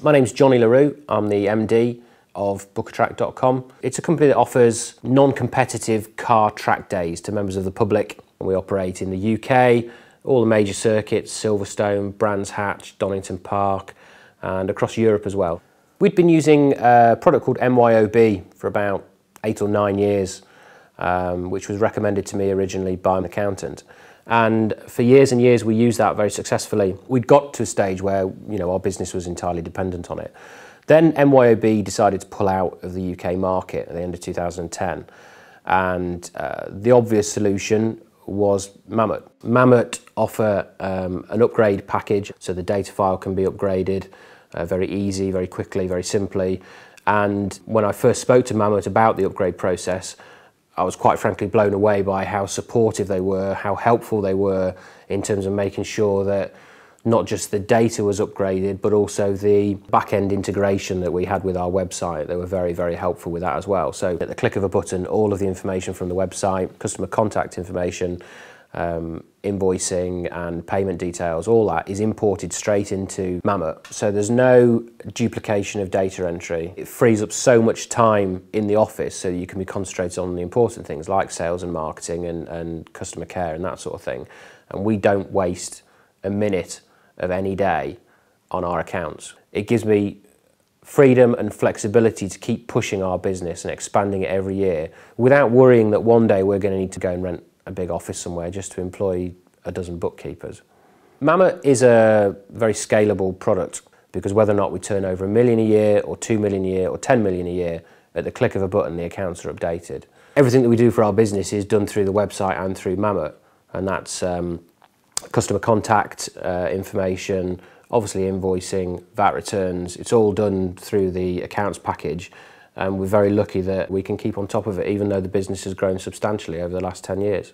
My name's Johnny LaRue. I'm the MD of bookatrack.com. It's a company that offers non-competitive car track days to members of the public. We operate in the UK, all the major circuits, Silverstone, Brands Hatch, Donington Park, and across Europe as well. We'd been using a product called MYOB for about 8 or 9 years, which was recommended to me originally by an accountant. And for years and years we used that very successfully. We'd got to a stage where our business was entirely dependent on it. Then MYOB decided to pull out of the UK market at the end of 2010, and the obvious solution was Mamut. Mamut offer an upgrade package, so the data file can be upgraded very easy, very quickly, very simply. And when I first spoke to Mamut about the upgrade process, I was quite frankly blown away by how supportive they were, how helpful they were in terms of making sure that not just the data was upgraded, but also the back-end integration that we had with our website. They were very, very helpful with that as well. So at the click of a button, all of the information from the website, customer contact information, invoicing and payment details, all that is imported straight into Mamut. So there's no duplication of data entry. It frees up so much time in the office so you can be concentrated on the important things like sales and marketing and customer care and that sort of thing. And we don't waste a minute of any day on our accounts. It gives me freedom and flexibility to keep pushing our business and expanding it every year without worrying that one day we're going to need to go and rent a big office somewhere just to employ a dozen bookkeepers. Mamut is a very scalable product because whether or not we turn over $1 million a year or 2 million a year or 10 million a year, at the click of a button the accounts are updated. Everything that we do for our business is done through the website and through Mamut, and that's customer contact information, obviously invoicing, VAT returns. It's all done through the accounts package, and we're very lucky that we can keep on top of it even though the business has grown substantially over the last 10 years.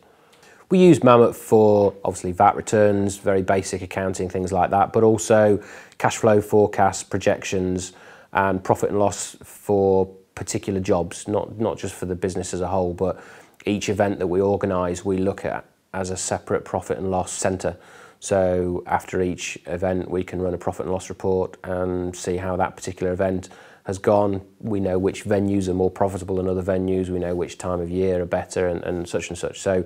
We use Mamut for obviously VAT returns, very basic accounting, things like that, but also cash flow forecasts, projections and profit and loss for particular jobs, not just for the business as a whole, but each event that we organise we look at as a separate profit and loss centre. So after each event we can run a profit and loss report and see how that particular event has gone. We know which venues are more profitable than other venues, we know which time of year are better and such and such. So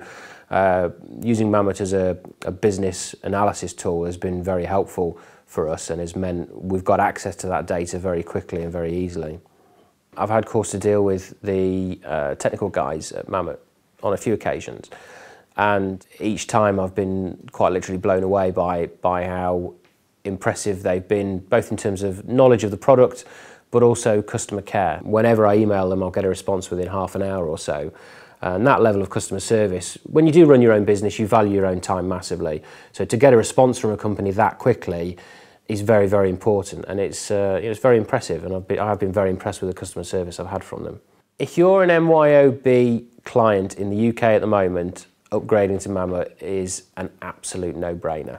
using Mamut as a business analysis tool has been very helpful for us and has meant we've got access to that data very quickly and very easily. I've had cause to deal with the technical guys at Mamut on a few occasions, and each time I've been quite literally blown away by how impressive they've been, both in terms of knowledge of the product but also customer care. Whenever I email them I'll get a response within half an hour or so, and that level of customer service, when you do run your own business you value your own time massively, so to get a response from a company that quickly is very, very important, and it's very impressive, and I have been very impressed with the customer service I've had from them. If you're an MYOB client in the UK at the moment, upgrading to Mamut is an absolute no-brainer.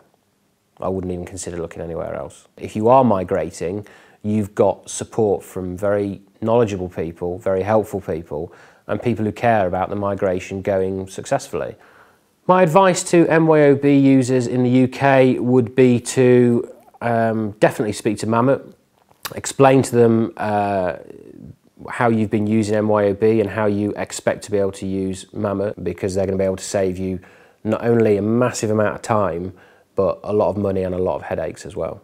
I wouldn't even consider looking anywhere else. If you are migrating, you've got support from very knowledgeable people, very helpful people, and people who care about the migration going successfully. My advice to MYOB users in the UK would be to definitely speak to Mamut, explain to them how you've been using MYOB and how you expect to be able to use Mamut, because they're going to be able to save you not only a massive amount of time, but a lot of money and a lot of headaches as well.